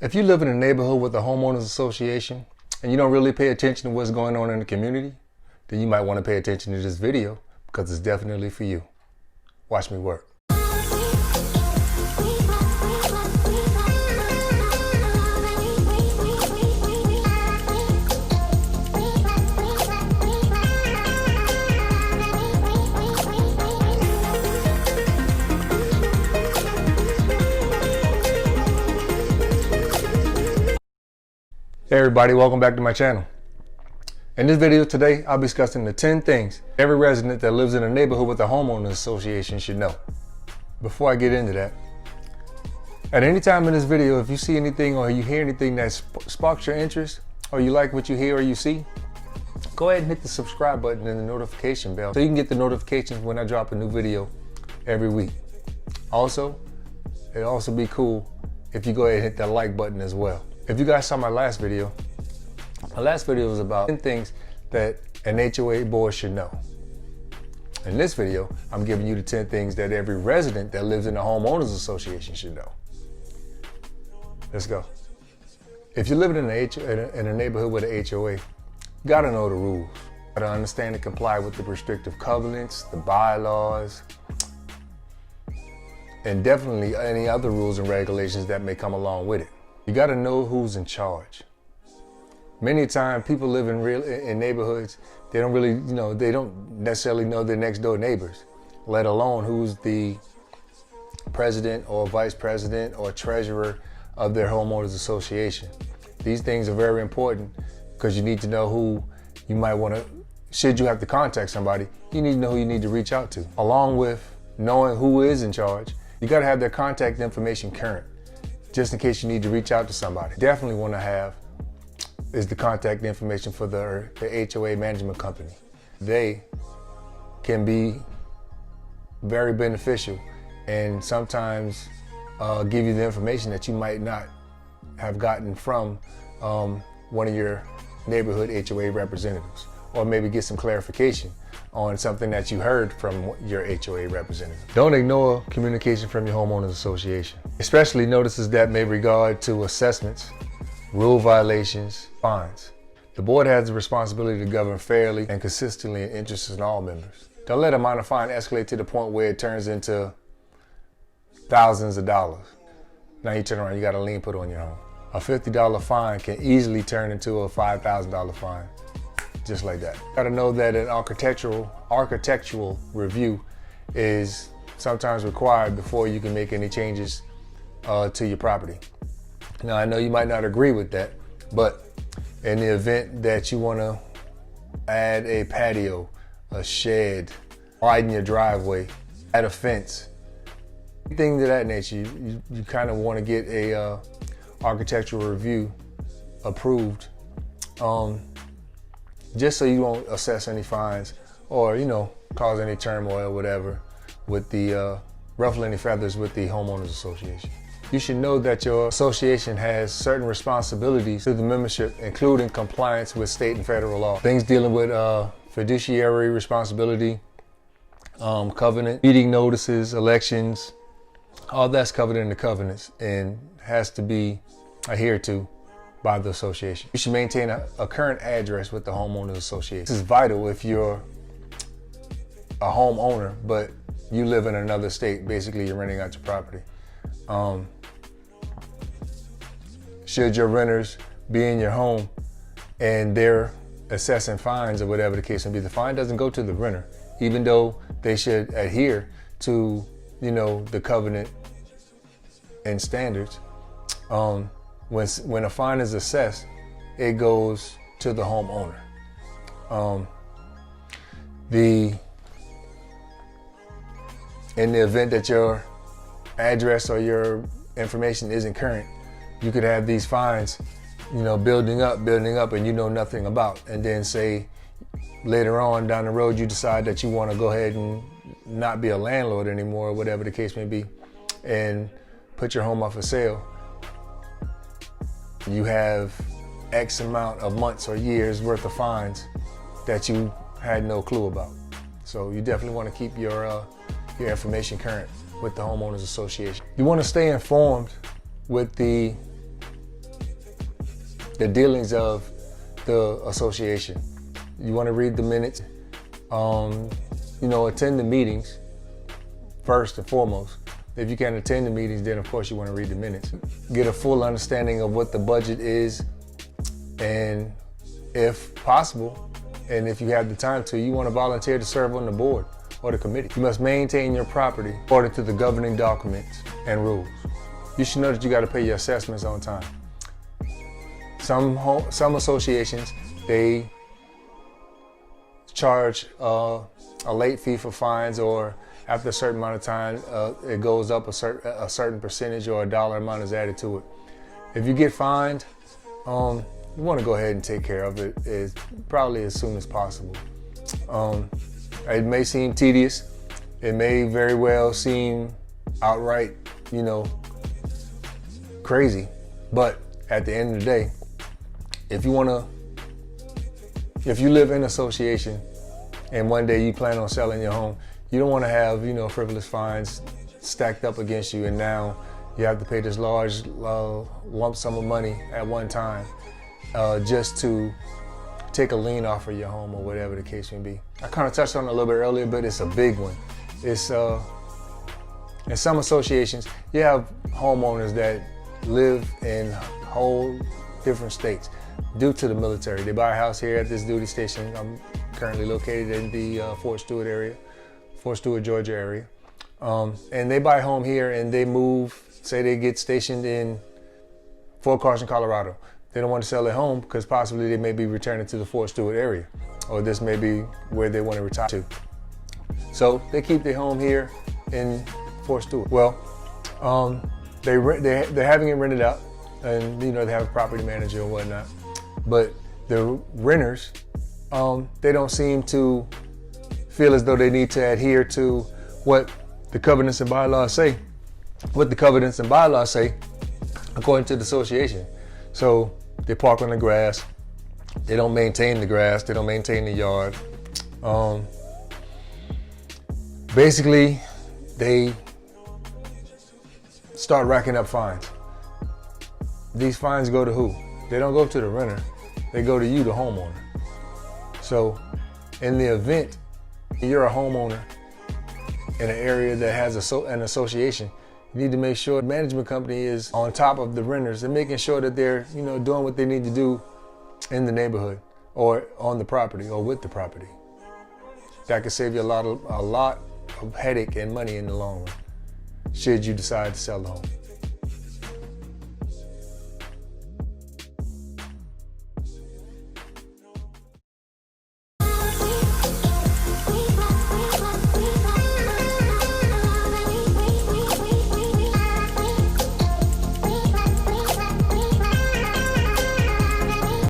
If you live in a neighborhood with a homeowners association and you don't really pay attention to what's going on in the community, then you might want to pay attention to this video because it's definitely for you. Watch me work. Hey everybody, welcome back to my channel. In this video today, I'll be discussing the 10 things every resident that lives in a neighborhood with a homeowners association should know. Before I get into that, at any time in this video, if you see anything or you hear anything that sparks your interest, or you like what you hear or you see, go ahead and hit the subscribe button and the notification bell so you can get the notifications when I drop a new video every week. Also, it'd also be cool if you go ahead and hit that like button as well. If you guys saw my last video was about 10 things that an HOA board should know. In this video, I'm giving you the 10 things that every resident that lives in a homeowners association should know. Let's go. If you're living in a neighborhood with an HOA, you gotta know the rules. You gotta understand and comply with the restrictive covenants, the bylaws, and definitely any other rules and regulations that may come along with it. You got to know who's in charge. Many times people live in neighborhoods, they don't really, they don't necessarily know their next door neighbors, let alone who's the president or vice president or treasurer of their homeowners association. These things are very important because you need to know who you might want to, should you have to contact somebody, you need to know who you need to reach out to. Along with knowing who is in charge, you got to have their contact information current, just in case you need to reach out to somebody. Definitely want to have is the contact information for the HOA management company. They can be very beneficial and sometimes give you the information that you might not have gotten from one of your neighborhood HOA representatives, or maybe get some clarification on something that you heard from your HOA representative. Don't ignore communication from your homeowners association, especially notices that may regard to assessments, rule violations, fines. The board has the responsibility to govern fairly and consistently in interest in all members. Don't let a minor fine escalate to the point where it turns into thousands of dollars. Now you turn around, you got a lien put on your home. A $50 fine can easily turn into a $5,000 fine. Just like that. Got to know that an architectural review is sometimes required before you can make any changes to your property. Now I know you might not agree with that, but in the event that you want to add a patio, a shed, widen your driveway, add a fence, things of that nature, you kind of want to get a architectural review approved. Just so you won't assess any fines or, cause any turmoil or whatever with the, ruffle any feathers with the homeowners association. You should know that your association has certain responsibilities to the membership, including compliance with state and federal law. Things dealing with fiduciary responsibility, covenant, meeting notices, elections, all that's covered in the covenants and has to be adhered to by the association. You should maintain a current address with the homeowners association. This is vital if you're a homeowner, but you live in another state. Basically, you're renting out your property. Should your renters be in your home and they're assessing fines or whatever the case may be, the fine doesn't go to the renter, even though they should adhere to, the covenant and standards. When a fine is assessed, it goes to the homeowner. In the event that your address or your information isn't current, you could have these fines, building up, and you know nothing about. And then say later on down the road, you decide that you want to go ahead and not be a landlord anymore, or whatever the case may be, and put your home up for sale. You have X amount of months or years worth of fines that you had no clue about. So you definitely want to keep your information current with the homeowners association. You want to stay informed with the the dealings of the association. You want to read the minutes, attend the meetings first and foremost. If you can't attend the meetings, then of course you want to read the minutes. Get a full understanding of what the budget is, and if possible, and if you have the time to, you want to volunteer to serve on the board or the committee. You must maintain your property according to the governing documents and rules. You should know that you got to pay your assessments on time. Some associations, they charge a late fee for fines, or after a certain amount of time, it goes up a certain percentage, or a dollar amount is added to it. If you get fined, you want to go ahead and take care of it probably as soon as possible. It may seem tedious. It may very well seem outright, crazy. But at the end of the day, if you live in association and one day you plan on selling your home, you don't want to have, frivolous fines stacked up against you, and now you have to pay this large lump sum of money at one time just to take a lien off of your home, or whatever the case may be. I kind of touched on it a little bit earlier, but it's a big one. It's in some associations, you have homeowners that live in whole different states due to the military. They buy a house here at this duty station. I'm currently located in the Fort Stewart, Georgia area. And they buy a home here and they move, say they get stationed in Fort Carson, Colorado. They don't want to sell their home because possibly they may be returning to the Fort Stewart area, or this may be where they want to retire to. So they keep their home here in Fort Stewart. Well, they're having it rented out, and they have a property manager and whatnot. But the renters, they don't seem to feel as though they need to adhere to what the covenants and bylaws say. What the covenants and bylaws say, according to the association. So they park on the grass. They don't maintain the grass. They don't maintain the yard. Basically, they start racking up fines. These fines go to who? They don't go to the renter. They go to you, the homeowner. So in the event you're a homeowner in an area that has an association, you need to make sure the management company is on top of the renters and making sure that they're, doing what they need to do in the neighborhood or on the property or with the property. That could save you a lot of headache and money in the long run, should you decide to sell the home.